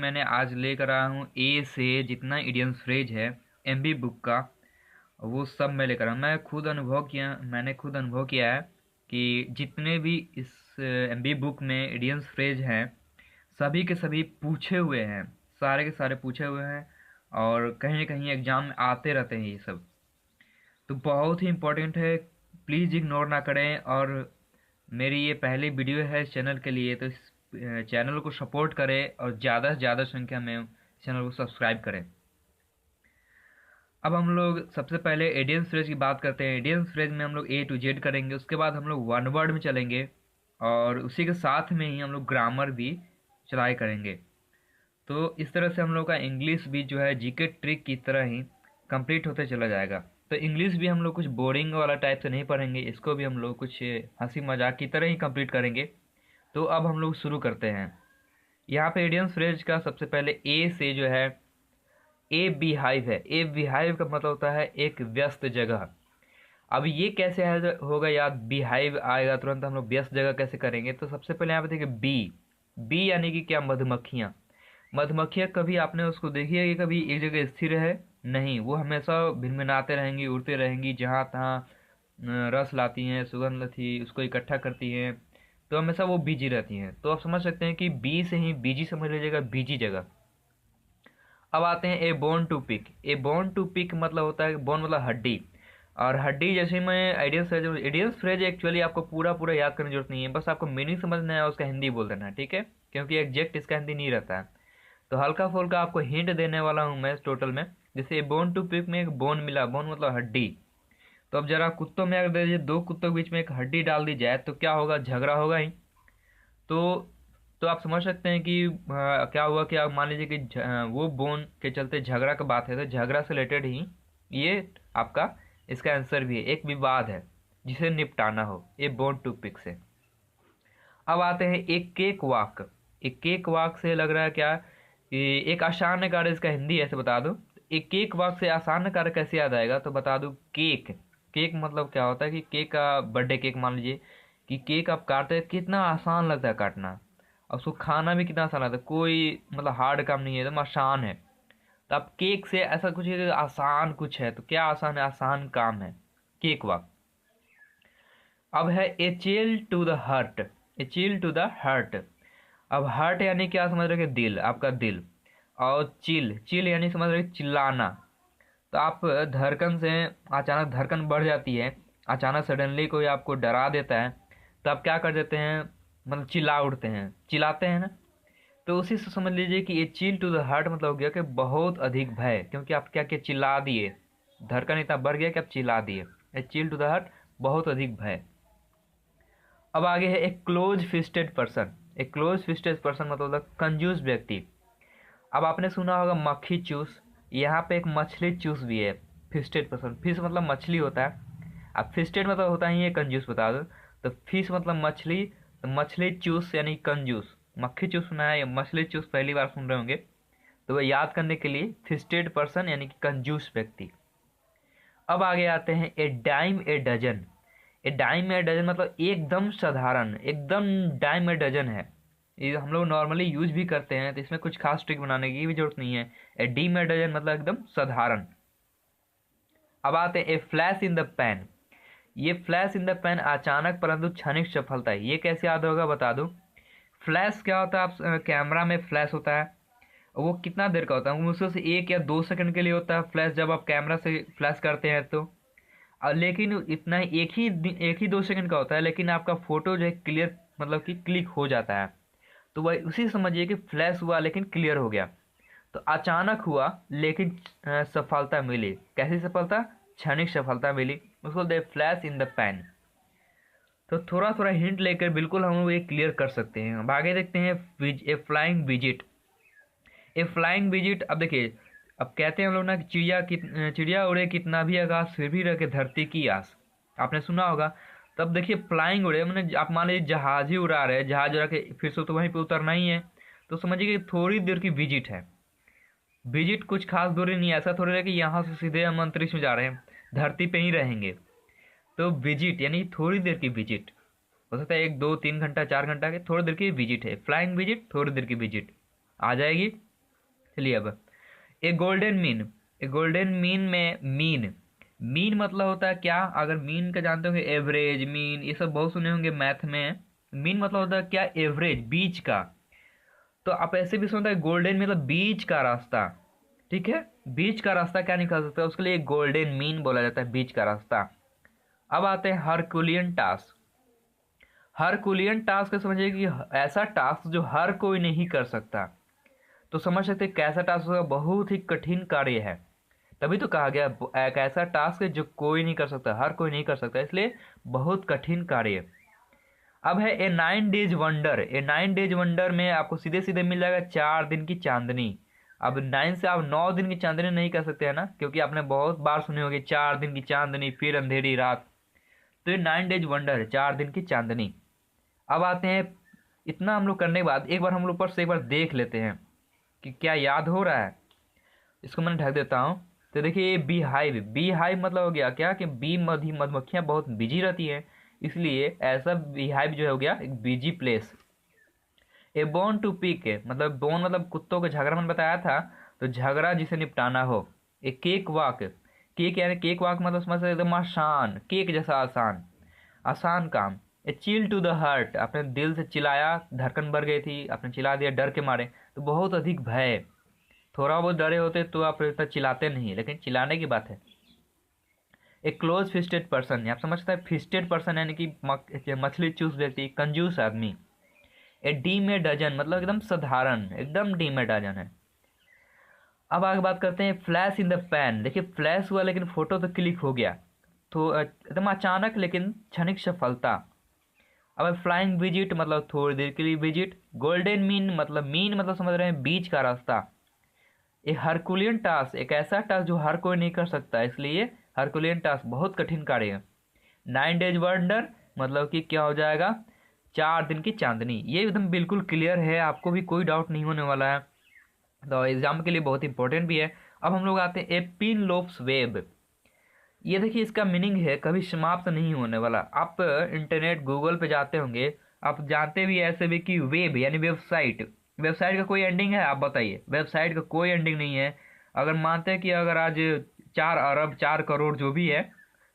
मैंने आज लेकर आया हूँ ए से जितना इडियम्स फ्रेज है एमबी बुक का, वो सब मैं लेकर आया हूँ। मैंने खुद अनुभव किया है कि जितने भी इस एमबी बुक में इडियम्स फ्रेज हैं सभी के सभी पूछे हुए हैं, सारे के सारे पूछे हुए हैं और कहीं ना कहीं एग्जाम में आते रहते हैं ये सब। तो बहुत ही इम्पोर्टेंट है, प्लीज़ इग्नोर ना करें। और मेरी ये पहली वीडियो है इस चैनल के लिए, तो इस चैनल को सपोर्ट करें और ज़्यादा से ज़्यादा संख्या में चैनल को सब्सक्राइब करें। अब हम लोग सबसे पहले इडियम्स फ्रेज की बात करते हैं। इडियम्स फ्रेज में हम लोग ए टू जेड करेंगे, उसके बाद हम लोग वन वर्ड में चलेंगे और उसी के साथ में ही हम लोग ग्रामर भी चलाई करेंगे। तो इस तरह से हम लोग का इंग्लिश भी जो है जीके ट्रिक की तरह ही कंप्लीट होते चला जाएगा। तो इंग्लिश भी हम लोग कुछ बोरिंग वाला टाइप से नहीं पढ़ेंगे, इसको भी हम लोग कुछ हंसी मजाक की तरह ही कंप्लीट करेंगे। तो अब हम लोग शुरू करते हैं। यहाँ पे इडियम्स फ्रेज का सबसे पहले ए से जो है ए बिहाइव है। ए बिहाइव का मतलब होता है एक व्यस्त जगह। अब ये कैसे होगा याद, बिहाइव आएगा तुरंत हम लोग व्यस्त जगह कैसे करेंगे। तो सबसे पहले यहाँ पे देखिए बी, बी यानी कि क्या, मधुमक्खियाँ। मधुमक्खियाँ कभी आपने उसको देखी है कि कभी एक जगह स्थिर है? नहीं, वो हमेशा भिनभिनाते रहेंगी, उड़ते रहेंगी, जहाँ तहाँ रस लाती हैं, सुगंध थी उसको इकट्ठा करती हैं। तो हमेशा वो बिजी रहती हैं। तो आप समझ सकते हैं कि बी से ही बिजी समझ लीजिएगा, बिजी जगह। अब आते हैं a bone to pick. A bone to pick मतलब होता है, बोन मतलब हड्डी, और हड्डी जैसे मैं आइडियल्स फ्रेज एक्चुअली आपको पूरा पूरा याद करने की जरूरत नहीं है, बस आपको मीनिंग समझना है और उसका हिंदी बोल देना है, ठीक है, क्योंकि एग्जैक्ट इसका हिंदी नहीं रहता है। तो हल्का फुल्का आपको हिंट देने वाला हूँ मैं टोटल में। जैसे बोन टू पिक में एक बोन मिला, बोन मतलब हड्डी। तो अब जरा कुत्तों में अगर दे दीजिए, दो कुत्तों के बीच में एक हड्डी डाल दी जाए तो क्या होगा, झगड़ा होगा ही। तो तो आप समझ सकते हैं कि क्या हुआ कि आप मान लीजिए कि वो बोन के चलते झगड़ा का बात है, तो झगड़ा से रिलेटेड ही ये आपका इसका आंसर भी है, एक विवाद है जिसे निपटाना हो, ये बोन टू पिक से। अब आते हैं एक केक वॉक। एक केक वॉक से लग रहा है क्या कि एक आसान कार्य, इसका हिंदी ऐसे बता दो। एक केक वॉक से आसान कार्य कैसे याद आएगा, तो बता दूं, केक। केक मतलब क्या होता है कि केक का बर्थडे केक मान लीजिए कि केक आप काटते हैं, कितना आसान लगता है काटना, और उसको खाना भी कितना आसान लगता है, कोई मतलब हार्ड काम नहीं है, एकदम आसान है। तो आप केक से ऐसा कुछ है कि आसान कुछ है, तो क्या आसान है, आसान काम है, केक वॉक। अब है a chill to the heart. A chill to the heart. अब हार्ट यानी क्या समझ रहे हैं, दिल, आपका दिल। और चिल, चिल यानी समझ रहे हैं चिल्लाना। तो आप धड़कन से अचानक धड़कन बढ़ जाती है, अचानक सडनली कोई आपको डरा देता है, तो आप क्या कर देते हैं, मतलब चिल्ला उठते हैं, चिल्लाते हैं ना। तो उसी से समझ लीजिए कि ये चिल टू द हार्ट मतलब हो गया कि बहुत अधिक भय, क्योंकि आप क्या क्या चिल्ला दिए, धड़कन इतना बढ़ गया कि आप चिल्ला दिए। ए चिल टू द हार्ट, बहुत अधिक भय। अब आगे है एक क्लोज फिस्टेड पर्सन। एक क्लोज फिस्टेड पर्सन मतलब कंजूस व्यक्ति। अब आपने सुना होगा मक्खी चूस, यहाँ पे एक मछली चूस भी है। फिस्टेड पर्सन, फिश मतलब मछली होता है, अब फिस्टेड मतलब होता है ये कंजूस, बता दो। तो फिश मतलब मछली, तो मछली चूस यानी कंजूस। मक्खी चूस सुना है या मछली चूस पहली बार सुन रहे होंगे, तो वह याद करने के लिए फिस्टेड पर्सन यानी कि कंजूस व्यक्ति। अब आगे आते हैं a dime a dozen. A dime a dozen मतलब एकदम साधारण, एकदम डाइम ए डजन है। ये हम लोग नॉर्मली यूज भी करते हैं, तो इसमें कुछ खास ट्रिक बनाने की भी जरूरत नहीं है। ए डीम ए डजन मतलब एकदम साधारण। अब आते हैं ए फ्लैश इन द पैन। ये फ्लैश इन द पैन अचानक परंतु क्षणिक सफलता है, ये कैसे याद होगा बता दूं। फ्लैश क्या होता है, आप कैमरा में फ्लैश होता है, वो कितना देर का होता है, वो मुश्किल से 1 या 2 सेकंड के लिए होता है फ्लैश, जब आप कैमरा से फ्लैश करते हैं तो। लेकिन इतना ही एक ही 2 सेकंड का होता है, लेकिन आपका फोटो जो है क्लियर मतलब कि क्लिक हो जाता है। तो वही उसी समझिए कि फ्लैश हुआ लेकिन क्लियर हो गया। तो अचानक हुआ लेकिन सफलता मिली। कैसी सफलता, क्षणिक सफलता मिली, उसको दे फ्लैश इन द पैन। तो थोड़ा थोड़ा हिंट लेकर बिल्कुल हम लोग ये क्लियर कर सकते हैं। अब आगे देखते हैं ए फ्लाइंग विजिट। ए फ्लाइंग विजिट, अब देखिए, अब कहते हैं हम लोग ना कि चिड़िया उड़े कितना भी आकाश फिर भी रखे धरती की आस, आपने सुना होगा। तब देखिए फ्लाइंग उड़े मैंने, आप मान लीजिए जहाज ही उड़ा रहे हैं, जहाज उड़ा के फिर से तो वहीं पे उतरना ही है। तो समझिए कि थोड़ी देर की विजिट है। विजिट कुछ खास दूरी नहीं है, ऐसा थोड़ी है कि यहाँ से सीधे हम अंतरिक्ष में जा रहे हैं, धरती पे ही रहेंगे। तो विजिट यानी थोड़ी देर की विजिट, हो सकता है 1 2 3 घंटा 4 घंटा के, थोड़ी देर की विजिट है। फ्लाइंग विजिट, थोड़ी देर की विजिट आ जाएगी। चलिए अब ए गोल्डन मीन। ए गोल्डन मीन में मीन, मीन मतलब होता है क्या? अगर मीन का जानते होंगे, एवरेज, मीन, ये सब बहुत सुने होंगे मैथ में। मीन मतलब होता है क्या? एवरेज, बीच का। तो आप ऐसे भी सुनते हैं गोल्डन मतलब बीच का रास्ता। ठीक है, बीच का रास्ता क्या निकल सकता है, उसके लिए गोल्डन मीन बोला जाता है, बीच का रास्ता। अब आते हैं हरकुलियन टास्क। हरकुलियन टास्क समझिए कि ऐसा टास्क जो हर कोई नहीं कर सकता। तो समझ सकते हैं कैसा टास्क होगा, बहुत ही कठिन कार्य है। तभी तो कहा गया एक ऐसा टास्क है जो कोई नहीं कर सकता, हर कोई नहीं कर सकता, इसलिए बहुत कठिन कार्य। अब है ए 9 डेज वंडर। ए 9 डेज वंडर में आपको सीधे सीधे मिल जाएगा 4 दिन की चांदनी। अब 9 से आप 9 दिन की चांदनी नहीं कर सकते हैं ना, क्योंकि आपने बहुत बार सुने होंगे 4 दिन की चांदनी फिर अंधेरी रात। तो ये 9 डेज वंडर है, 4 दिन की चांदनी। अब आते हैं, इतना हम लोग करने के बाद एक बार हम लोग ऊपर से एक बार देख लेते हैं कि क्या याद हो रहा है। इसको मैं ढक देता हूँ। तो देखिए ये बी हाइव, बी हाइव मतलब हो गया क्या कि बी मधुमक्खियाँ बहुत बिजी रहती हैं, इसलिए ऐसा बी हाइव जो है हो गया एक busy place. A bone to pick है, मतलब बोन मतलब कुत्तों का झगड़ा मैंने बताया था, तो झगड़ा जिसे निपटाना हो। ए केक वॉक, केक यानी केक वॉक मतलब समझ सकते एकदम आसान, केक जैसा आसान, आसान काम। ए चिल टू द हार्ट, अपने दिल से चिल्लाया, धड़कन बढ़ गई थी, आपने चिल्ला दिया डर के मारे, तो बहुत अधिक भय। थोड़ा बहुत डरे होते तो आप इतना चिल्लाते नहीं, लेकिन चिल्लाने की बात है। एक क्लोज फिस्टेड पर्सन, आप समझते हैं फिस्टेड पर्सन यानी कि मछली चूस व्यक्ति, कंजूस आदमी। ए डी में डजन मतलब एकदम साधारण, एकदम डी में डजन है। अब आगे बात करते हैं फ्लैश इन द पैन। देखिए फ्लैश हुआ लेकिन फोटो तो क्लिक हो गया, तो एकदम अचानक लेकिन क्षणिक सफलता। अब फ्लाइंग विजिट मतलब थोड़ी देर के लिए विजिट। गोल्डन मीन मतलब समझ रहे हैं बीच का रास्ता। एक हरकुलियन टास्क, एक ऐसा टास्क जो हर कोई नहीं कर सकता, इसलिए हरकुलियन टास्क बहुत कठिन कार्य है। 9 डेज वंडर मतलब कि क्या हो जाएगा, 4 दिन की चांदनी। ये एकदम बिल्कुल क्लियर है, आपको भी कोई डाउट नहीं होने वाला है, तो एग्जाम के लिए बहुत इंपॉर्टेंट भी है। अब हम लोग आते हैं ए पिन लोप्स वेब। ये देखिए इसका मीनिंग है कभी समाप्त नहीं होने वाला। आप इंटरनेट गूगल पे जाते होंगे, आप जानते भी ऐसे भी कि वेब यानी वेबसाइट, वेबसाइट का कोई एंडिंग है? आप बताइए, वेबसाइट का कोई एंडिंग नहीं है। अगर मानते हैं कि अगर आज 4 अरब 4 करोड़ जो भी है,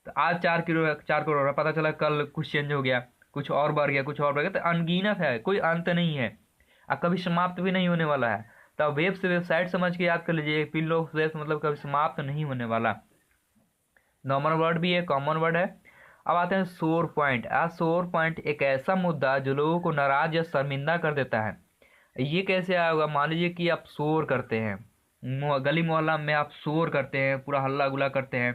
तो आज 4 करोड़ है, पता चला कल कुछ चेंज हो गया, कुछ और बढ़ गया, कुछ और बढ़ गया, तो अनगिनत है, कोई अंत नहीं है, और कभी समाप्त भी नहीं होने वाला है। तो वेब से वेबसाइट समझ के याद कर लीजिए, पिन लोप्स वेब मतलब कभी समाप्त नहीं होने वाला। नॉर्मल वर्ड भी है, कॉमन वर्ड है। अब आते हैं सोर पॉइंट। आज सोर पॉइंट एक ऐसा मुद्दा जो लोगों को नाराज या शर्मिंदा कर देता है। ये कैसे आया होगा? मान लीजिए कि आप शोर करते हैं, गली मोहल्ला में आप शोर करते हैं, पूरा हल्ला गुला करते हैं,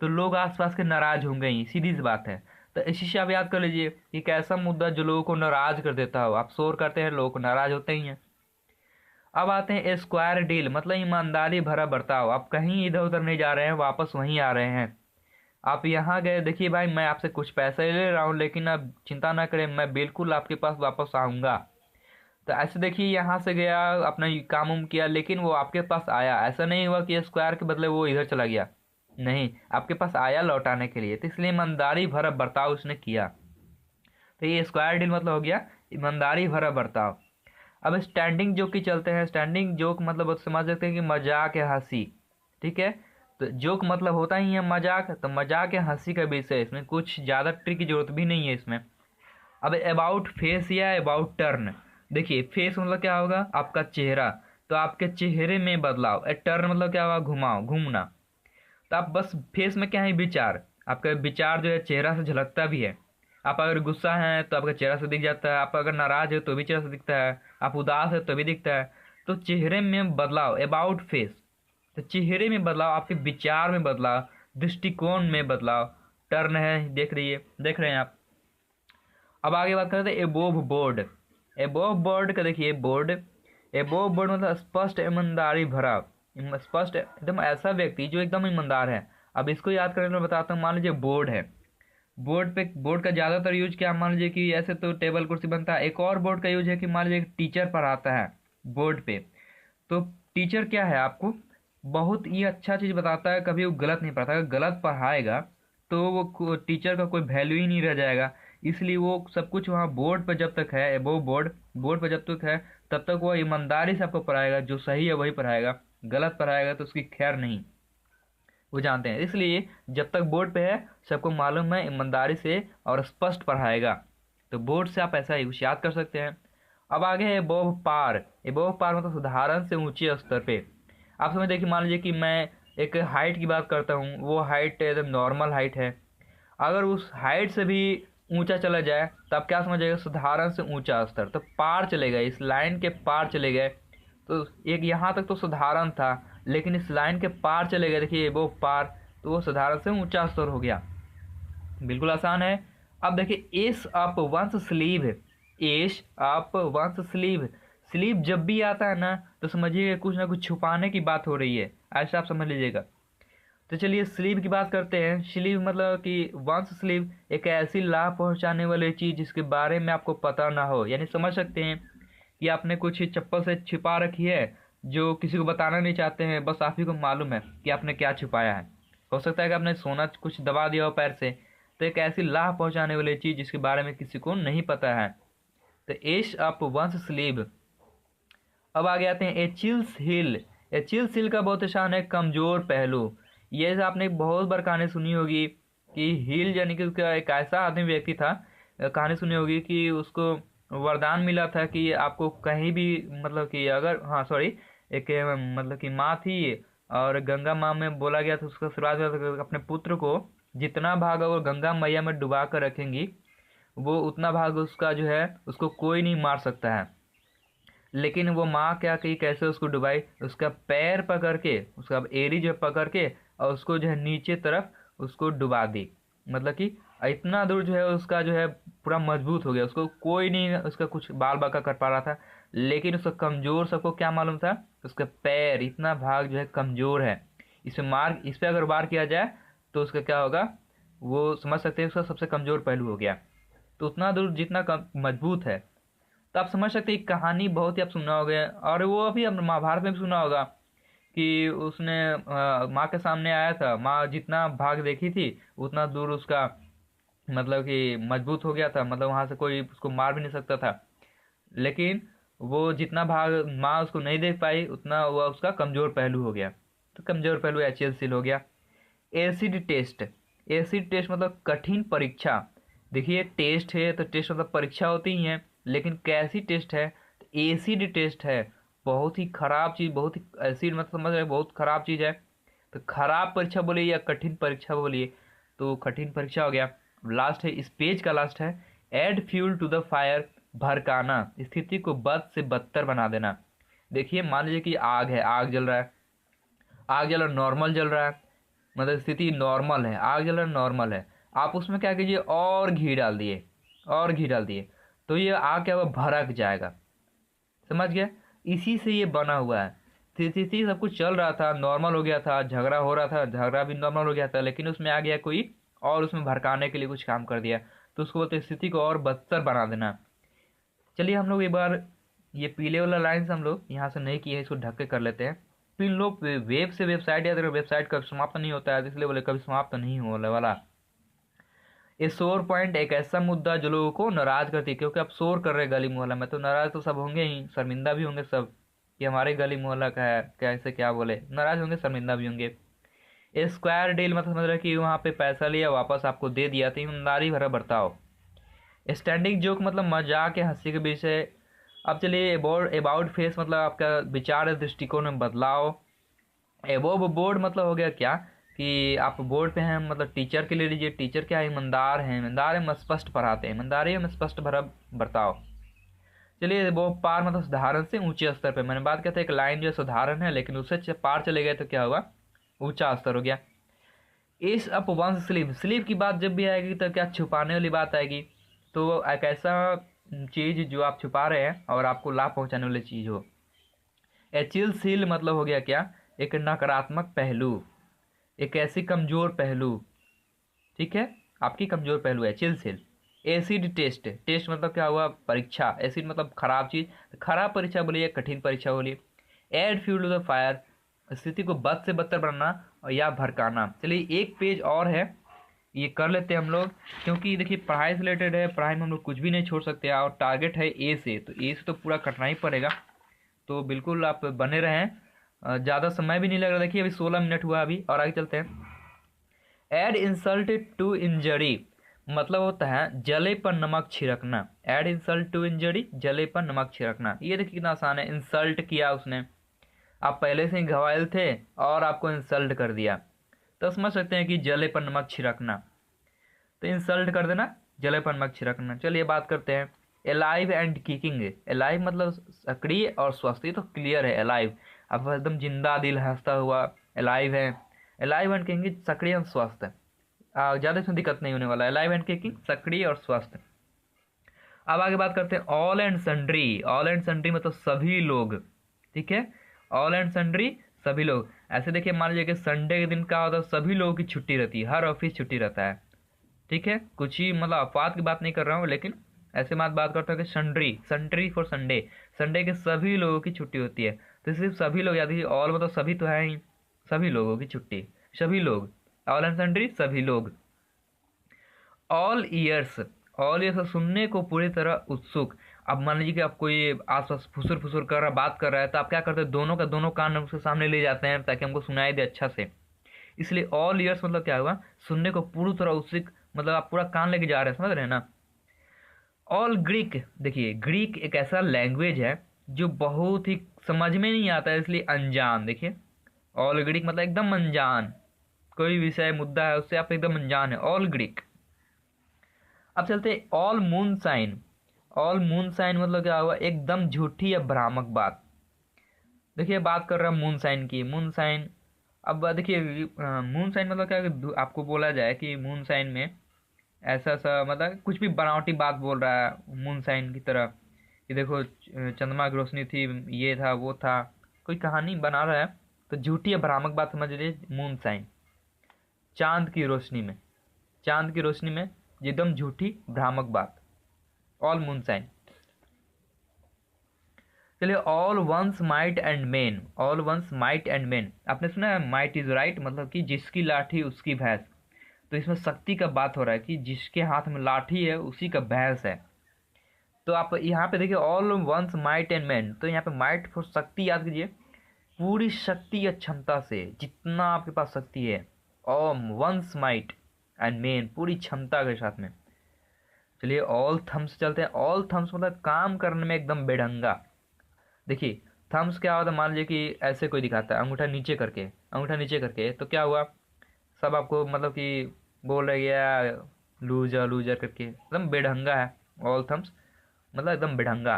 तो लोग आसपास के नाराज होंगे ही, सीधी सी बात है। तो इसी से आप याद कर लीजिए कि एक ऐसा मुद्दा जो लोगों को नाराज कर देता हो। आप शोर करते हैं, लोग नाराज होते ही हैं। अब आते हैं स्क्वायर डील मतलब ईमानदारी भरा बर्ताव। आप कहीं इधर उधर नहीं जा रहे हैं, वापस वहीं आ रहे हैं। आप यहाँ गए, देखिए भाई मैं आपसे कुछ पैसे ले रहा हूँ, लेकिन आप चिंता ना करें, मैं बिल्कुल आपके पास वापस आऊँगा। तो ऐसे देखिए यहाँ से गया, अपना काम उम किया, लेकिन वो आपके पास आया, ऐसा नहीं हुआ कि स्क्वायर के बदले वो इधर चला गया, नहीं, आपके पास आया लौटाने के लिए। तो इसलिए ईमानदारी भरा बर्ताव उसने किया। तो ये स्क्वायर डील मतलब हो गया ईमानदारी भरा बर्ताव। अब स्टैंडिंग जोक की चलते हैं। स्टैंडिंग जोक मतलब आप समझ सकते हैं कि मजाक या हंसी, ठीक है। तो जोक मतलब होता ही है मजाक, तो मजाक या हंसी का विषय, इसमें कुछ ज़्यादा ट्रिक की जरूरत भी नहीं है इसमें। अब अबाउट फेस या अबाउट टर्न। देखिए फेस मतलब क्या होगा, आपका चेहरा, तो आपके चेहरे में बदलाव। टर्न मतलब क्या होगा, घुमाव, घूमना। तो आप बस फेस में क्या है, विचार, आपका विचार जो है चेहरा से झलकता भी है। आप अगर गुस्सा हैं तो आपका चेहरा से दिख जाता है, आप अगर नाराज है तो भी चेहरा से दिखता है, आप उदास है तो भी दिखता है। तो चेहरे में बदलाव, अबाउट फेस, तो चेहरे में बदलाव, आपके विचार में बदलाव, दृष्टिकोण में बदलाव। टर्न है, देख रहे हैं आप। अब आगे बात करते हैं एबोव बोर्ड। एबोव बोर्ड का देखिए बोर्ड, एबोव बोर्ड मतलब स्पष्ट ईमानदारी भरा, स्पष्ट एकदम ऐसा व्यक्ति जो एकदम ईमानदार है। अब इसको याद करने में बताता हूँ। मान लीजिए बोर्ड है, बोर्ड का ज़्यादातर यूज क्या, मान लीजिए कि ऐसे तो टेबल कुर्सी बनता है। एक और बोर्ड का यूज है कि मान लीजिए टीचर पढ़ाता है बोर्ड पे, तो टीचर क्या है, आपको बहुत ही अच्छा चीज़ बताता है, कभी वो गलत नहीं पढ़ाता। अगर गलत पढ़ाएगा तो वो टीचर का कोई वैल्यू ही नहीं रह जाएगा। इसलिए वो सब कुछ वहाँ बोर्ड पर जब तक है, एबोव बोर्ड, बोर्ड पर जब तक है तब तक वो ईमानदारी से आपको पढ़ाएगा, जो सही है वही पढ़ाएगा, गलत पढ़ाएगा तो उसकी खैर नहीं, वो जानते हैं। इसलिए जब तक बोर्ड पे है सबको मालूम है, ईमानदारी से और स्पष्ट पढ़ाएगा, तो बोर्ड से आप ऐसा याद कर सकते हैं। अब आगे है एबोव पार। एबोव पार मतलब साधारण से ऊंचे स्तर पे। आप समझ देखिए, मान लीजिए कि मैं एक हाइट की बात करता हूँ, वो हाइट एकदम नॉर्मल हाइट है, अगर उस हाइट से भी ऊंचा चला जाए तब क्या समझेगा, साधारण से ऊंचा स्तर, तो पार चले गए, इस लाइन के पार चले गए। तो एक यहाँ तक तो साधारण था, लेकिन इस लाइन के पार चले गए, देखिए वो पार, तो वो साधारण से ऊंचा स्तर हो गया। बिल्कुल आसान है। अब देखिए एस अप वंस स्लीव, एश अप वंस स्लीव, स्लीव जब भी आता है ना तो समझिए कुछ ना कुछ छुपाने की बात हो रही है, ऐसा आप समझ लीजिएगा। तो चलिए स्लीव की बात करते हैं। स्लीव मतलब कि वंस स्लीव एक ऐसी लाभ पहुंचाने वाली चीज़ जिसके बारे में आपको पता ना हो, यानी समझ सकते हैं कि आपने कुछ चप्पल से छिपा रखी है जो किसी को बताना नहीं चाहते हैं, बस आप ही को मालूम है कि आपने क्या छिपाया है। हो सकता है कि आपने सोना कुछ दबा दिया हो पैर से, तो एक ऐसी लाभ पहुंचाने वाली चीज़ जिसके बारे में किसी को नहीं पता है, तो एश अप वंस स्लीव। अब आगे आते हैं ए चिल्स हिल। ए चिल्स हिल का बहुत शान है कमज़ोर पहलू। ये आपने बहुत बार कहानी सुनी होगी कि हिल यानी कि उसका एक ऐसा आदमी व्यक्ति था, कहानी सुनी होगी कि उसको वरदान मिला था कि आपको कहीं भी, मतलब कि अगर, हाँ सॉरी, एक मतलब कि माँ थी और गंगा माँ में बोला गया था, उसका आशीर्वाद मिला था कि अपने पुत्र को जितना भाग वो गंगा मैया में डुबा कर रखेंगी, वो उतना भाग उसका जो है उसको कोई नहीं मार सकता है। लेकिन वो माँ क्या की, कैसे उसको डुबाई, उसका पैर पकड़ के, उसका एड़ी जो है पकड़ के और उसको जो है नीचे तरफ उसको डुबा दी। मतलब कि इतना दूर जो है उसका जो है पूरा मजबूत हो गया, उसको कोई नहीं उसका कुछ बाल बाका कर पा रहा था। लेकिन उसका कमज़ोर सबको क्या मालूम था, उसका पैर इतना भाग जो है कमज़ोर है, इस पे अगर वार किया जाए तो उसका क्या होगा, वो समझ सकते हैं उसका सबसे कमज़ोर पहलू हो गया। तो उतना दूर जितना कम मजबूत है, तो आप समझ सकते हैं कहानी बहुत ही आप सुना होगा, और वो अभी आप महाभारत में भी सुना होगा कि उसने माँ के सामने आया था, माँ जितना भाग देखी थी उतना दूर उसका मतलब कि मजबूत हो गया था, मतलब वहाँ से कोई उसको मार भी नहीं सकता था। लेकिन वो जितना भाग माँ उसको नहीं देख पाई उतना वो उसका कमज़ोर पहलू हो गया, तो कमज़ोर पहलू HCl हो गया। Acid test. एसिड टेस्ट मतलब कठिन परीक्षा। देखिए टेस्ट है तो टेस्ट मतलब परीक्षा होती ही है, लेकिन कैसी टेस्ट है, तो एसिड टेस्ट है, बहुत ही खराब चीज़, बहुत ही एसिड मतलब समझ रहे बहुत खराब चीज़ है। तो खराब परीक्षा बोलिए या कठिन परीक्षा बोलिए, तो कठिन परीक्षा हो गया। लास्ट है, इस पेज का लास्ट है, add fuel to the fire, भड़काना, स्थिति को बद से बदतर बना देना। देखिए मान लीजिए कि आग है, आग जल रहा है, आग जल रहा है, नॉर्मल जल रहा है, मतलब स्थिति नॉर्मल है, आग जल रहा है नॉर्मल है, आप उसमें क्या कीजिए और घी डाल दिए, और घी डाल दिए, तो ये आग क्या हुआ, भड़क जाएगा। समझ गया, इसी से ये बना हुआ है। स्थिति सब कुछ चल रहा था, नॉर्मल हो गया था, झगड़ा हो रहा था, झगड़ा भी नॉर्मल हो गया था, लेकिन उसमें आ गया कोई और उसमें भड़काने के लिए कुछ काम कर दिया, तो उसको बोलते हैं स्थिति को और बदतर बना देना। चलिए हम लोग एक बार ये पीले वाला लाइन से हम लोग यहाँ से नहीं किए, इसको ढक के कर लेते हैं। फिर लोग वेब से वेबसाइट, या वेबसाइट कभी समाप्त नहीं होता है, इसलिए बोले कभी समाप्त नहीं होने वाला। ये शोर पॉइंट एक ऐसा मुद्दा जो लोगों को नाराज करती है, क्योंकि आप शोर कर रहे हैं गली मोहल्ला में, तो नाराज तो सब होंगे ही, शर्मिंदा भी होंगे सब कि हमारे गली मोहल्ला का है, कैसे क्या बोले, नाराज होंगे, शर्मिंदा भी होंगे। ये स्क्वायर डील मतलब समझ रहे कि वहाँ पे पैसा लिया वापस आपको दे दिया, तो ईमानदारी भरा बर्ताव। स्टैंडिंग जोक मतलब मजाक या हंसी के विषय। अब चलिए अबाउट फेस मतलब आपका विचार दृष्टिकोण में बदलाव। एबोव बोर्ड मतलब हो गया क्या कि आप बोर्ड पे हैं, मतलब टीचर के लिए लीजिए, टीचर क्या है, ईमानदार हैं, ईमानदार है स्पष्ट पढ़ाते हैं, ईमानदारी में स्पष्ट भरा बर्ताव। चलिए वो पार मतलब साधारण से ऊंचे स्तर पे, मैंने बात किया था एक लाइन जो साधारण है लेकिन उससे पार चले गए तो क्या हुआ, ऊंचा स्तर हो गया। इस अप वंस स्लीव, स्लीव की बात जब भी आएगी तो क्या छुपाने वाली बात आएगी, तो एक ऐसा चीज़ जो आप छुपा रहे हैं और आपको लाभ पहुंचाने वाली चीज़ हो। एचिल सील मतलब हो गया क्या, एक नकारात्मक पहलू, एक ऐसी कमज़ोर पहलू, ठीक है, आपकी कमज़ोर पहलू है चिल सिल। एसिड टेस्ट, टेस्ट मतलब क्या हुआ, परीक्षा, एसिड मतलब खराब चीज़, खराब परीक्षा बोलिए, कठिन परीक्षा बोलिए। Add fuel to the fire, स्थिति को बद से बदतर बनाना और या भड़काना। चलिए एक पेज और है, ये कर लेते हैं हम लोग, क्योंकि देखिए पढ़ाई से रिलेटेड है, पढ़ाई में हम लोग कुछ भी नहीं छोड़ सकते, और टारगेट है ए से, तो ए से तो पूरा करना ही पड़ेगा। तो बिल्कुल आप बने रहें, ज़्यादा समय भी नहीं लग रहा। देखिए अभी 16 मिनट हुआ अभी, और आगे चलते हैं। एड इंसल्ट टू इंजरी मतलब होता है जले पर नमक छिड़कना। एड इंसल्ट टू इंजरी, जले पर नमक छिड़कना। ये देखिए कितना आसान है, इंसल्ट किया उसने, आप पहले से ही घायल थे और आपको इंसल्ट कर दिया, तो समझ सकते हैं कि जले पर नमक छिड़कना, तो इंसल्ट कर देना, जले पर नमक छिड़कना। चलिए बात करते हैं। Alive and kicking. अलाइव मतलब सक्रिय और स्वस्थ, ये तो क्लियर है। अलाइव अब एकदम जिंदा दिल हंसता हुआ अलाइव है। अलाइव एंड किकिंग सक्रिय और स्वस्थ है, ज़्यादा इसमें दिक्कत नहीं होने वाला है। अलाइव एंड किकिंग सक्रिय और स्वस्थ। अब आगे बात करते हैं all and sundry. All and sundry मतलब सभी लोग, ठीक है। ऑल एंड सन्ड्री सभी लोग। ऐसे देखिए मान लीजिए कि संडे के दिन क्या होता है, सभी लोगों की छुट्टी रहती है, हर ऑफिस छुट्टी रहता है, ठीक है। कुछ ही मतलब अपवाद की बात नहीं कर रहा हूँ, लेकिन ऐसे बात करता हूँ कि sundry, sundry for Sunday, Sunday के सभी लोगों की छुट्टी होती है। तो सिर्फ सभी लोग याद रखिए, ऑल मतलब सभी तो है ही, सभी लोगों की छुट्टी, सभी लोग। ऑल एंड सन्ड्री सभी लोग। ऑल ईयर्स, ऑल ईयर्स सुनने को पूरी तरह उत्सुक। अब मान लीजिए कि आप कोई आसपास फुसुर फुसुर कर रहा, बात कर रहा है, तो आप क्या करते हैं, दोनों का दोनों कान उसके सामने ले जाते हैं ताकि हमको सुनाई दे अच्छा से। इसलिए ऑल ईयर्स मतलब क्या हुआ, सुनने को पूरी तरह उत्सुक, मतलब आप पूरा कान लेके जा रहे हैं, समझ रहे हैं ना। ऑल ग्रीक, देखिए ग्रीक एक ऐसा लैंग्वेज है जो बहुत ही समझ में नहीं आता है, इसलिए अनजान। देखिए ऑल ग्रीक मतलब एकदम अनजान, कोई विषय मुद्दा है उससे आप एकदम अनजान है, ऑल ग्रीक। अब चलते हैं all moonshine. All moonshine मतलब क्या हुआ, एकदम झूठी या भ्रामक बात। देखिए बात कर रहा हूँ मून साइन की, मून साइन। अब देखिए मून साइन मतलब क्या है कि आपको बोला जाए कि मून साइन में ऐसा सा मतलब कुछ भी बनावटी बात बोल रहा है मून साइन की तरह, कि देखो चंद्रमा की रोशनी थी, ये था वो था, कोई कहानी बना रहा है, तो झूठी या भ्रामक बात समझ लीजिए मून साइन। चांद की रोशनी में, चांद की रोशनी में एकदम झूठी भ्रामक बात, ऑल मून साइन। चलिए all one's might and main. All one's might and main, आपने सुना है माइट इज राइट मतलब कि जिसकी लाठी उसकी भैंस। तो इसमें शक्ति का बात हो रहा है कि जिसके हाथ में लाठी है उसी का भैंस है। तो आप यहाँ पे देखिए all one's might and main, तो यहाँ पे माइट फॉर शक्ति याद कीजिए, पूरी शक्ति या क्षमता से, जितना आपके पास शक्ति है। ओम वंस माइट एंड मेन, पूरी क्षमता के साथ में। चलिए ऑल थम्स चलते हैं। ऑल थम्स मतलब काम करने में एकदम बेढंगा। देखिए थम्स क्या होता है, मान लीजिए कि ऐसे कोई दिखाता है अंगूठा नीचे करके, अंगूठा नीचे करके, तो क्या हुआ, सब आपको मतलब कि बोल रहे गया लूजर लूजर करके, एकदम बेढंगा है। ऑल थम्स मतलब एकदम बेढंगा।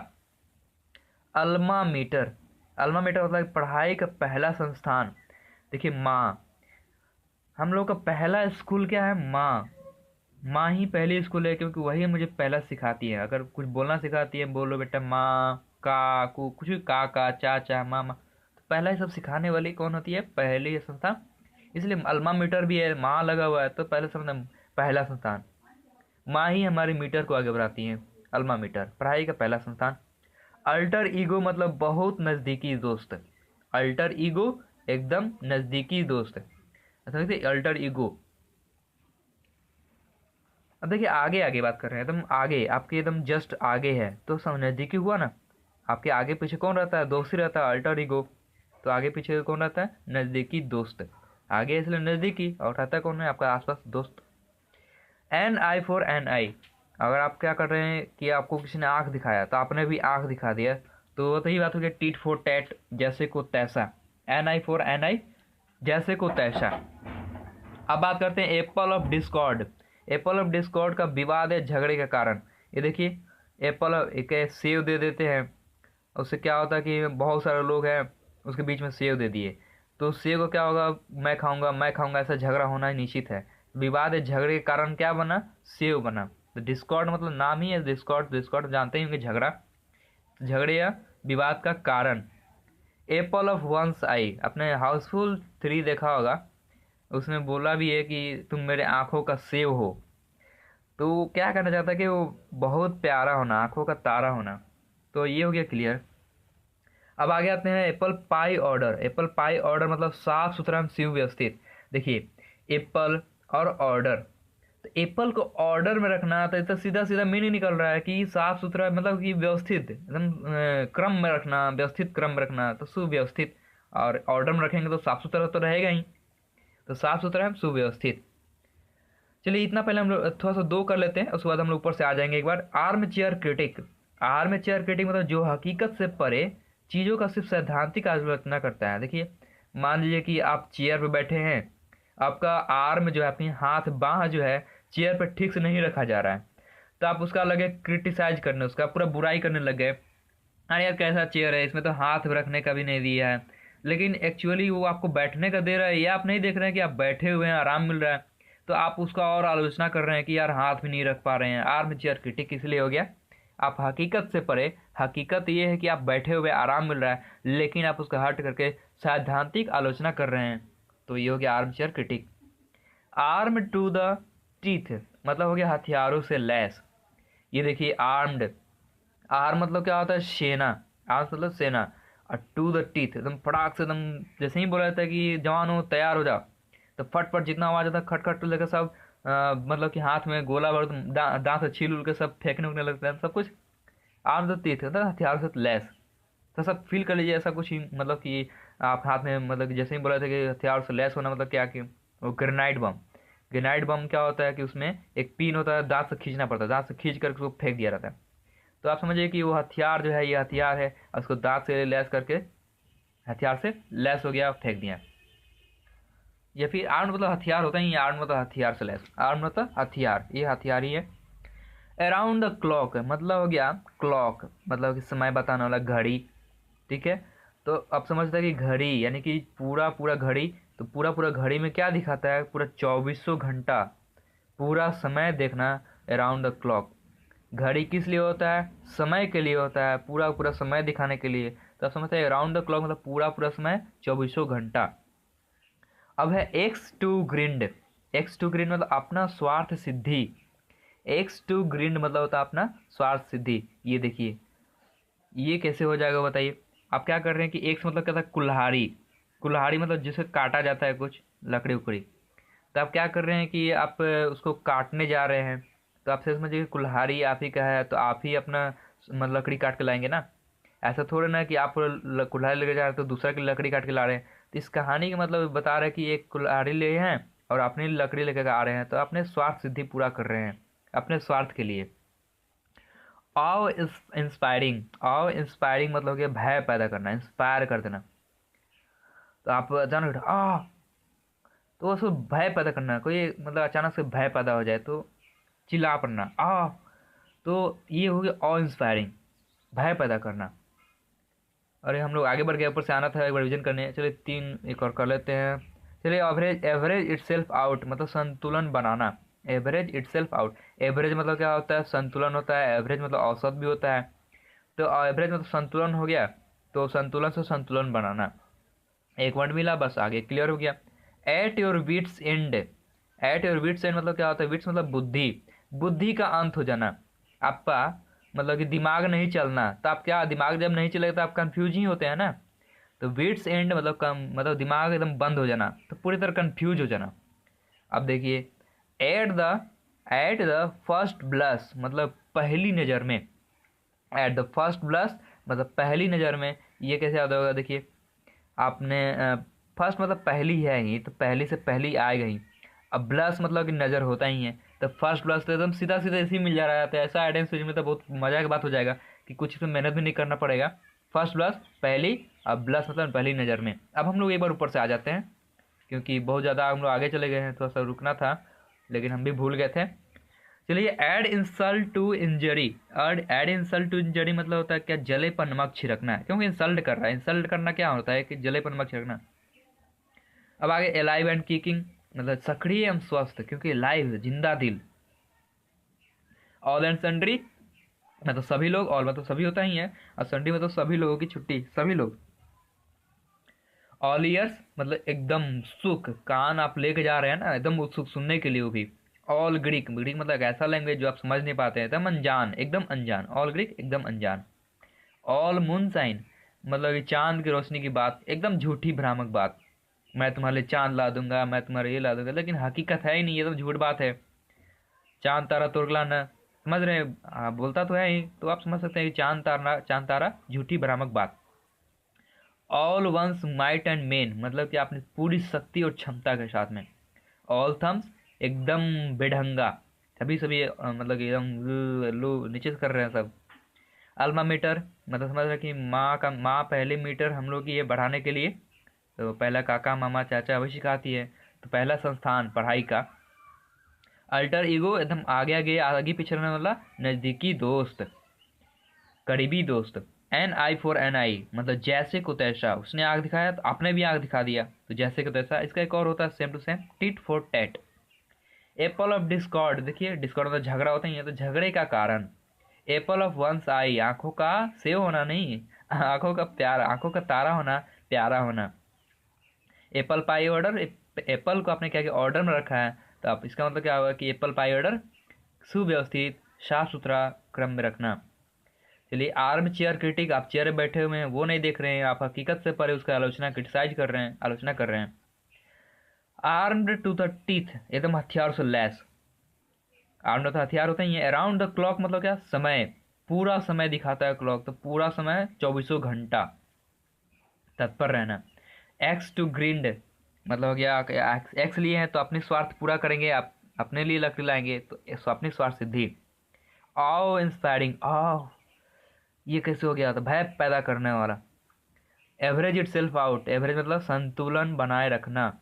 अल्मा मीटर, अल्मा मीटर मतलब पढ़ाई का पहला संस्थान। देखिए माँ, हम लोग का पहला स्कूल क्या है, माँ। माँ ही पहली स्कूल है, क्योंकि वही मुझे पहला सिखाती है। अगर कुछ बोलना सिखाती है, बोलो बेटा माँ, काकू, कुछ भी, काका, चाचा, मामा, तो पहला ही सब सिखाने वाली कौन होती है, पहली संस्थान। इसलिए अल्मा मीटर भी है, माँ लगा हुआ है, तो पहले संस्थान, पहला संस्थान। माँ ही हमारे मीटर को आगे बढ़ाती है, अल्मा मीटर पढ़ाई का पहला संस्थान। अल्टर ईगो मतलब बहुत नज़दीकी दोस्त। अल्टर ईगो एकदम नज़दीकी दोस्त। अच्छा देखिए अल्टर ईगो। अब देखिए आगे आगे बात कर रहे हैं, एकदम आगे, आपके एकदम जस्ट आगे है, तो सब नज़दीकी हुआ ना। आपके आगे पीछे कौन रहता है, दोस्त ही रहता है, अल्टर ईगो। तो आगे पीछे कौन रहता है, नज़दीकी दोस्त। आगे इसलिए नज़दीकी, और रहता है कौन है, आपका आसपास दोस्त। एन आई फॉर एन आई, अगर आप क्या कर रहे हैं कि आपको किसी ने आँख दिखाया तो आपने भी आँख दिखा दिया, तो वही बात हो गई टीट फॉर टैट, जैसे को तैसा। एन आई फॉर एन आई, जैसे को तैसा। अब बात करते हैं Apple of Discord. Apple of Discord का विवाद है झगड़े का कारण। ये देखिए एप्पल एक सेव दे देते हैं, उससे क्या होता है कि बहुत सारे लोग हैं उसके बीच में सेव दे दिए, तो सेव को क्या होगा, मैं खाऊंगा मैं खाऊंगा, ऐसा झगड़ा होना ही निश्चित है। विवाद है, झगड़े के कारण क्या बना, सेव बना। तो डिस्कॉर्ड मतलब नाम ही है डिस्कॉर्ड, डिस्कॉर्ड जानते ही होंगे झगड़ा, तो झगड़े या विवाद का कारण। एप्पल ऑफ वंस आई, अपने हाउसफुल 3 देखा होगा, उसमें बोला भी है कि तुम मेरे आँखों का सेव हो। तो वो क्या कहना चाहता है कि वो बहुत प्यारा होना, आँखों का तारा होना। तो ये हो गया क्लियर। अब आगे आते हैं apple pie order. Apple pie order मतलब साफ सुथरा सुव्यवस्थित। देखिए एप्पल और ऑर्डर, तो एप्पल को ऑर्डर में रखना, तो इसका सीधा सीधा मीनिंग निकल रहा है कि साफ सुथरा, मतलब कि व्यवस्थित, एकदम क्रम में रखना, व्यवस्थित क्रम में रखना, तो सुव्यवस्थित। और ऑर्डर में रखेंगे तो साफ सुथरा तो रहेगा ही, तो साफ सुथरा है सुव्यवस्थित। चलिए इतना पहले हम लोग थोड़ा सा दो कर लेते हैं, उसके बाद हम लोग ऊपर से आ जाएंगे एक बार। Armchair critic. Armchair critic मतलब जो हकीकत से परे चीज़ों का सिर्फ सैद्धांतिक आलोचना करता है। देखिए, मान लीजिए कि आप चेयर पर बैठे हैं, आपका आर्म जो है, अपनी हाथ बाँह जो है चेयर पर ठीक से नहीं रखा जा रहा है, तो आप उसका लगे क्रिटिसाइज करने, उसका पूरा बुराई करने लग गए। अरे यार कैसा चेयर है, इसमें तो हाथ रखने का भी नहीं दिया है। लेकिन एक्चुअली वो आपको बैठने का दे रहा है, ये आप नहीं देख रहे हैं कि आप बैठे हुए हैं, आराम मिल रहा है, तो आप उसका और आलोचना कर रहे हैं कि यार हाथ भी नहीं रख पा रहे हैं। आर्म चेयर क्रिटिक इसलिए हो गया, आप हकीकत से परे, हकीकत ये है कि आप बैठे हुए आराम मिल रहा है, लेकिन आप उसका हट करके सैद्धांतिक आलोचना कर रहे हैं, तो ये हो गया armchair critic. Arm to the teeth मतलब हो गया हथियारों से लैस। ये देखिए आर्म्ड, आर्म मतलब क्या होता है, सेना। आर्म मतलब सेना। और टू द टीथ एकदम फटाक से, एकदम जैसे ही बोला जाता है कि जवान हो तैयार हो जाओ, तो फट फट जितना आवाज आता है खट खट लेकर सब मतलब कि हाथ में गोला बारूद दांत से छील उल के सब फेंकने उगने लगता है सब कुछ। आर्म द टीथ मतलब हथियारों से लैस। तो सब फील कर लीजिए ऐसा कुछ ही, मतलब कि आप हाथ में, मतलब कि जैसे ही बोला था कि हथियार से लैस होना, मतलब क्या कि वो ग्रेनाइड बम। ग्रेनाइड बम क्या होता है कि उसमें एक पिन होता है, दांत से खींचना पड़ता है, दांत से खींच करके उसको फेंक दिया रहता है। तो आप समझिए कि वो हथियार जो है, ये हथियार है, और उसको दांत से लैस करके हथियार से लैस हो गया, फेंक दिया। या फिर आर्म मतलब हथियार होता ही, आर्म मतलब हथियार से लैस, आर्म मतलब हथियार, ये हथियार ही है। अराउंड द क्लॉक मतलब हो गया क्लॉक, मतलब कि समय बताने वाला घड़ी। ठीक है, तो अब समझते हैं कि घड़ी यानी कि पूरा पूरा घड़ी, तो पूरा पूरा घड़ी में क्या दिखाता है, पूरा 2400 घंटा पूरा समय देखना। अराउंड द क्लॉक घड़ी किस लिए होता है, समय के लिए होता है, पूरा पूरा समय दिखाने के लिए। तो आप समझते हैं अराउंड द क्लॉक मतलब पूरा पूरा समय 2400 घंटा। अब है axe to grind. Axe to grind मतलब अपना स्वार्थ सिद्धि। एक्स टू ग्रिंड मतलब होता है अपना स्वार्थ सिद्धि। ये देखिए, ये कैसे हो जाएगा बताइए। आप क्या कर रहे हैं कि एक्स मतलब क्या था, कुल्हाड़ी। कुल्हाड़ी मतलब जिसे काटा जाता है कुछ लकड़ी उकड़ी, तो आप क्या कर रहे हैं कि आप उसको काटने जा रहे हैं, तो आप से समझिए कि कुल्हाड़ी आप ही का है, तो आप ही अपना मतलब लकड़ी काट के लाएंगे ना। ऐसा थोड़ा ना कि आप कुल्हाड़ी लेके जा रहे हैं तो दूसरा की लकड़ी काट के ला रहे हैं। तो इस कहानी का मतलब बता रहे हैं कि एक कुल्हाड़ी ले हैं और अपनी लकड़ी लेकर आ रहे हैं, तो अपने स्वार्थ सिद्धि पूरा कर रहे हैं, अपने स्वार्थ के लिए। ऑव इंस्पायरिंग, ऑव इंस्पायरिंग मतलब हो गया भय पैदा करना, इंस्पायर कर देना। तो आप अचानक तो उसको भय पैदा करना, कोई मतलब अचानक से भय पैदा हो जाए तो चिल्ला पड़ना तो ये हो गया ऑ इंस्पायरिंग, भय पैदा करना। अरे हम लोग आगे बढ़ गए, ऊपर से आना था एक बार रिविजन करने। चलिए तीन एक और कर लेते हैं। चलिए average, average itself out मतलब संतुलन बनाना। Average itself out, average मतलब क्या होता है, संतुलन होता है। एवरेज मतलब औसत भी होता है, तो एवरेज मतलब संतुलन हो गया, तो संतुलन से संतुलन बनाना। एक वर्ड मिला, बस आगे क्लियर हो गया। At your wits end, at your wits end मतलब क्या होता है, विट्स मतलब बुद्धि, बुद्धि का अंत हो जाना आपका, मतलब कि दिमाग नहीं चलना। तो आप क्या, दिमाग जब नहीं चलेगा तो आप कंफ्यूज ही होते हैं ना। तो विट्स एंड मतलब कम, मतलब दिमाग एकदम बंद हो जाना, तो पूरी तरह कंफ्यूज हो जाना। अब देखिए, at the, at the first blush मतलब पहली नज़र में। एट द फर्स्ट ब्लश मतलब पहली नज़र में, ये कैसे याद होगा, देखिए आपने फर्स्ट मतलब पहली है ही, तो पहली से पहली आएगा ही। अब ब्लश मतलब कि नज़र होता ही है, तो फर्स्ट ब्लश तो एकदम सीधा सीधा इसी मिल जा रहा है, तो ऐसा आइडेंटिटी में तो बहुत मजा की बात हो जाएगा कि कुछ इसमें मेहनत भी नहीं करना पड़ेगा। फर्स्ट ब्लश पहली, अब ब्लश मतलब पहली नज़र में। अब हम लोग एक बार ऊपर से आ जाते हैं, क्योंकि बहुत ज़्यादा हम लोग आगे चले गए हैं, थोड़ा सा रुकना था लेकिन हम भी भूल गए थे। चलिए, add insult to injury. Add insult to injury मतलब होता है क्या, जले पर नमक छिड़कना है, क्योंकि इंसल्ट कर रहा है। इंसल्ट करना क्या होता है कि जले पर नमक छिड़कना। अब आगे एलाइव एंड किकिंग मतलब सक्रिय एवं स्वस्थ, क्योंकि लाइव जिंदा दिल। ऑल एंड सन्ड्री मतलब सभी लोग, ऑल मतलब सभी होता ही है, और सन्ड्री मतलब सभी लोगों की छुट्टी, सभी लोग। ऑल ईयर्स मतलब एकदम सुख, कान आप लेके जा रहे हैं ना एकदम उत्सुक सुनने के लिए वो भी। ऑल ग्रीक, ग्रीक मतलब ऐसा लैंग्वेज जो आप समझ नहीं पाते हैं, एकदम अनजान, एकदम अनजान। ऑल ग्रीक एकदम अनजान। ऑल मून साइन मतलब कि चांद की रोशनी की बात, एकदम झूठी भ्रामक बात। मैं तुम्हारे लिए चांद ला दूंगा, मैं तुम्हारे ये ला दूंगा, लेकिन हकीकत है ही नहीं, ये तो झूठ बात है। चांद तारा तुरगला न, समझ रहे हैं? बोलता तो है ही, तो आप समझ सकते हैं कि चांद तारा झूठी भ्रामक बात। All one's might and main, मतलब कि आपने पूरी शक्ति और क्षमता के साथ में। ऑल थम्स, एकदम बेढंगा, सभी सभी मतलब कि एकदम लो नीचे से कर रहे हैं सब। अल्मा मीटर, मतलब समझ रहे हैं कि माँ पहले मीटर हम लोग की ये बढ़ाने के लिए, तो पहला काका मामा चाचा वही सिखाती है, तो पहला संस्थान पढ़ाई का। अल्टर ईगो, एकदम आगे आगे आगे पीछे रहने वाला नज़दीकी दोस्त, करीबी दोस्त। एन आई फॉर एन आई, मतलब जैसे को तैसा, उसने आग दिखाया तो आपने भी आग दिखा दिया, तो जैसे को तैसा। इसका एक और होता है same to same, tit for tat. Apple of discord, देखिए डिस्कॉर्ड मतलब झगड़ा होता ही है, तो झगड़े का कारण। एप्पल ऑफ वंस आई, आंखों का सेव होना नहीं, आंखों का प्यार, आंखों का तारा होना, प्यारा होना। एप्पल पाई ऑर्डर, एप्पल को आपने क्या किया, ऑर्डर में रखा है, तो आप इसका मतलब क्या होगा कि एप्पल पाई ऑर्डर सुव्यवस्थित साफ सुथरा क्रम में रखना। चलिए आर्म चेयर क्रिटिक, आप चेयर में बैठे हुए हैं वो नहीं देख रहे हैं, आप हकीकत से परे उसका आलोचना क्रिटिसाइज कर रहे हैं, आलोचना कर रहे हैं। आर्म्ड टू द टीथ, एकदम हथियार से लैस। आर्म्ड तो हथियार होते ही हैं। अराउंड द क्लॉक मतलब क्या, समय, पूरा समय दिखाता है क्लॉक, तो पूरा समय 24 घंटा तत्पर रहना। एक्स टू ग्रिंड, मतलब हो गया एक्स लिए हैं तो अपने स्वार्थ पूरा करेंगे, आप अपने लिए लकड़ी लाएंगे तो अपनी स्वार्थ सिद्धि। आओ इंस्पायरिंग, आओ ये कैसे हो गया, तो भय पैदा करने वाला। Average itself out, average मतलब संतुलन बनाए रखना।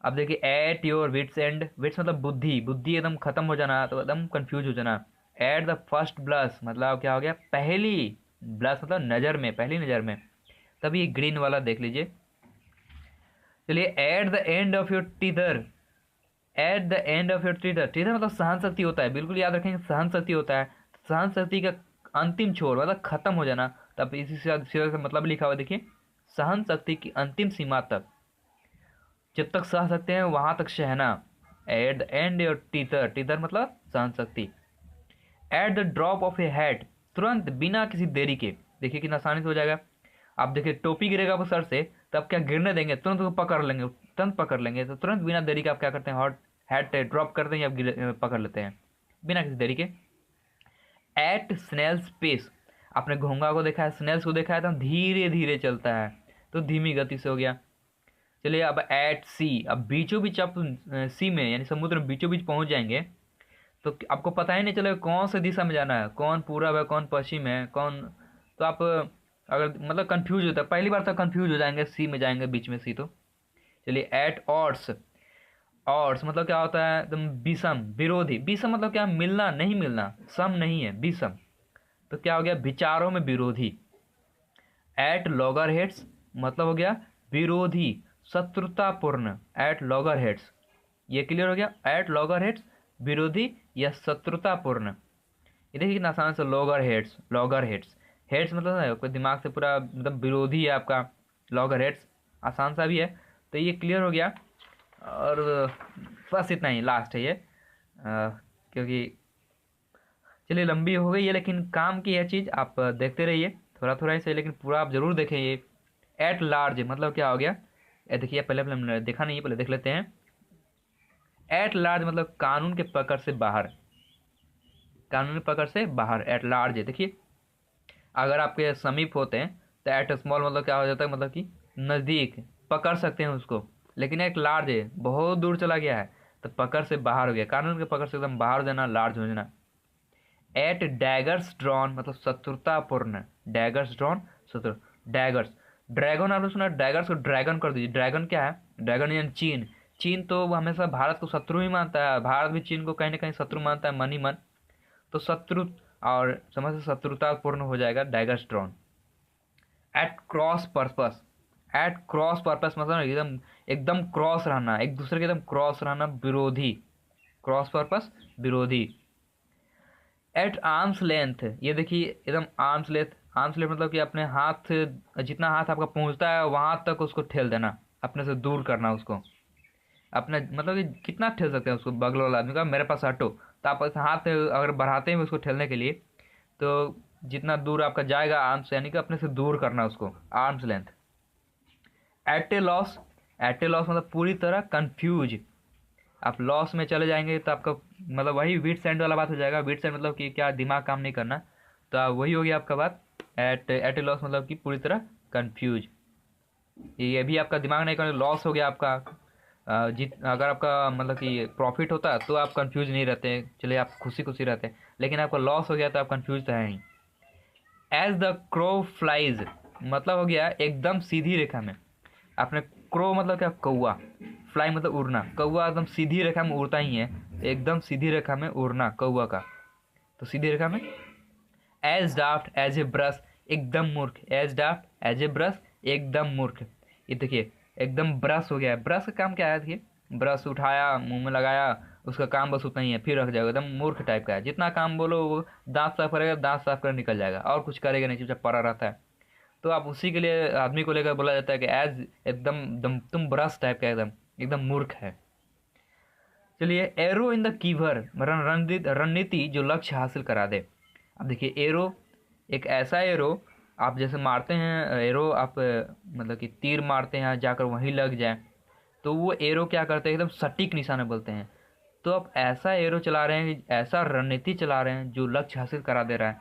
अब देखिए at your wits end, wits मतलब बुद्धि, बुद्धि एकदम खत्म हो जाना, तो एकदम कंफ्यूज हो जाना। एट द फर्स्ट ब्लस, मतलब क्या हो गया, पहली ब्लस मतलब नज़र में, पहली नज़र में। तब ये ग्रीन वाला देख लीजिए। चलिए at the end of your tether, at the end of your tether, tether मतलब सहन शक्ति होता है, बिल्कुल याद रखेंगे सहन शक्ति होता है। सहन शक्ति का अंतिम छोर मतलब खत्म हो जाना, तब इसी से मतलब लिखा हुआ देखिए, सहन शक्ति की अंतिम सीमा तक, जब तक सह सकते हैं वहां तक सहना। At the end your tether, tether मतलब सहन शक्ति। At the drop of a hat, तुरंत बिना किसी देरी के, देखिए कितना आसानी से हो जाएगा। आप देखिए टोपी गिरेगा वो सर से, तो आप क्या गिरने देंगे, तुरंत उसको पकड़ लेंगे, तुरंत पकड़ लेंगे, तो तुरंत बिना देरी के आप क्या करते हैं, हॉट हैट ड्रॉप करते हैं या पकड़ लेते हैं बिना किसी देरी के। एट स्नेल्स पेस, आपने घोंगा को देखा है, स्नेल्स को देखा है, तो धीरे धीरे चलता है, तो धीमी गति से हो गया। चलिए अब एट सी, अब बीचों बीच आप सी में यानी समुद्र में बीचों बीच पहुंच जाएंगे, तो आपको पता ही नहीं चलेगा कौन सी दिशा में जाना है, कौन पूरब है कौन पश्चिम है कौन, तो आप अगर मतलब कंफ्यूज होता है, पहली बार तो कंफ्यूज हो जाएंगे, सी में जाएंगे बीच में सी तो। चलिए एट ऑड्स, ऑड्स मतलब क्या होता है, एकदम विषम विरोधी, विषम मतलब क्या, मिलना नहीं मिलना, सम नहीं है विषम, तो क्या हो गया, विचारों में विरोधी। एट लॉगर हेड्स मतलब हो गया विरोधी, शत्रुतापूर्ण, एट लॉगर हेड्स, ये क्लियर हो गया। एट लॉगर हेड्स विरोधी या शत्रुतापूर्ण। ये देखिए कितना आसान से, logger heads, logger heads, heads मतलब है आपके दिमाग से पूरा मतलब विरोधी है आपका, लॉगर हेड्स आसान सा भी है, तो ये क्लियर हो गया। और बस इतना ही लास्ट है ये, क्योंकि चलिए लंबी हो गई है लेकिन काम की है चीज़, आप देखते रहिए थोड़ा थोड़ा ही सही, लेकिन पूरा आप जरूर देखें ये। एट लार्ज मतलब क्या हो गया, ये देखिए पहले पहले हमने देखा नहीं है, पहले देख लेते हैं। एट लार्ज मतलब कानून के पकड़ से बाहर, कानून की पकड़ से बाहर, एट लार्ज है। देखिए अगर आपके समीप होते हैं तो एट स्मॉल मतलब क्या हो जाता है, मतलब कि नज़दीक पकड़ सकते हैं उसको, लेकिन एक लार्ज है बहुत दूर चला गया है, तो पकड़ से बाहर हो गया, कानून के पकड़ से एकदम बाहर हो जाना, लार्ज हो जाना। एट डैगर्स ड्रॉन मतलब शत्रुतापूर्ण, डैगर्स ड्रॉन शत्रु, डैगर्स, ड्रैगन आपने सुना, डैगर्स को ड्रैगन कर दीजिए, ड्रैगन क्या है, ड्रैगन यानी चीन, चीन तो वो हमेशा भारत को शत्रु ही मानता है, भारत भी चीन को कहीं ना कहीं शत्रु मानता है मन ही मन, तो शत्रु और समझ से शत्रुतापूर्ण हो जाएगा daggers drawn. At cross purpose, at cross purpose मतलब एकदम एकदम क्रॉस रहना, एक दूसरे के एकदम क्रॉस रहना, विरोधी, क्रॉस पर्पस विरोधी। एट आर्म्स लेंथ, ये देखिए एकदम आर्म्स लेंथ, आर्म्स लेंथ मतलब कि अपने हाथ, जितना हाथ आपका पहुंचता है वहां तक उसको ठेल देना, अपने से दूर करना उसको, अपने मतलब कि कितना ठेल सकते हैं उसको, बगल वाला आदमी का मेरे पास हटो, तो आप ऐसे हाथ अगर बढ़ाते हैं उसको ठेलने के लिए, तो जितना दूर आपका जाएगा आर्म्स, यानी कि अपने से दूर करना उसको, आर्म्स लेंथ। एट ए लॉस, एट ए लॉस मतलब पूरी तरह कंफ्यूज, आप लॉस में चले जाएंगे तो आपका मतलब वही विट्स एंड वाला बात हो जाएगा। विट्स एंड मतलब कि क्या, दिमाग काम नहीं करना। तो वही हो गया आपका बात। एट ए लॉस मतलब कि पूरी तरह कंफ्यूज। ये भी आपका दिमाग नहीं करना, लॉस हो गया आपका। जित अगर आपका मतलब कि प्रॉफिट होता तो आप कंफ्यूज नहीं रहते, चलिए आप खुशी खुशी रहते। लेकिन आपका लॉस हो गया तो आप कंफ्यूज तो है ही। एज द क्रो फ्लाइज मतलब हो गया एकदम सीधी रेखा में। आपने क्रो मतलब क्या, कौआ। फ्लाई मतलब उड़ना, कौआ एकदम सीधी रेखा में उड़ता ही है। एकदम सीधी रेखा में उड़ना कौआ का, तो सीधी रेखा में। As daft as a brush एकदम मूर्ख, as daft as a brush एकदम मूर्ख। ये देखिए एकदम ब्रश हो गया है। ब्रश का काम क्या है, देखिए ब्रश उठाया मुंह में लगाया, उसका काम बस उतना ही है, फिर रख जाएगा। एकदम मूर्ख टाइप का है। जितना काम बोलो वो दांत साफ करेगा, दांत साफ कर निकल जाएगा, और कुछ करेगा नहीं, चुपचाप पड़ा रहता है। तो आप उसी के लिए आदमी को लेकर बोला जाता है कि एज एकदम एकदम तुम ब्रश टाइप का, एकदम एकदम मूर्ख है। चलिए एरो इन द कीवर रणनीति जो लक्ष्य हासिल करा दे। अब देखिए एरो एक ऐसा एरो, आप जैसे मारते हैं एरो, आप मतलब कि तीर मारते हैं जाकर वहीं लग जाए, तो वो एरो क्या करते हैं, एकदम सटीक निशाना बोलते हैं। तो आप ऐसा एरो चला रहे हैं, ऐसा रणनीति चला रहे हैं जो लक्ष्य हासिल करा दे रहा है।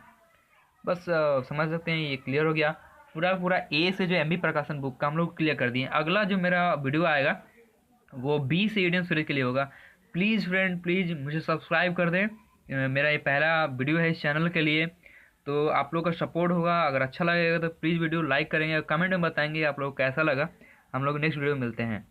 बस समझ सकते हैं, ये क्लियर हो गया। पूरा पूरा ए से जो एमबी प्रकाशन बुक का हम लोग क्लियर कर दिए। अगला जो मेरा वीडियो आएगा वो बी से इडियम सीरीज के लिए होगा। प्लीज़ फ्रेंड प्लीज़ मुझे सब्सक्राइब कर दें। मेरा ये पहला वीडियो है इस चैनल के लिए, तो आप लोग का सपोर्ट होगा। अगर अच्छा लगेगा तो प्लीज़ वीडियो लाइक करेंगे और कमेंट में बताएंगे आप लोग को कैसा लगा। हम लोग नेक्स्ट वीडियो में मिलते हैं।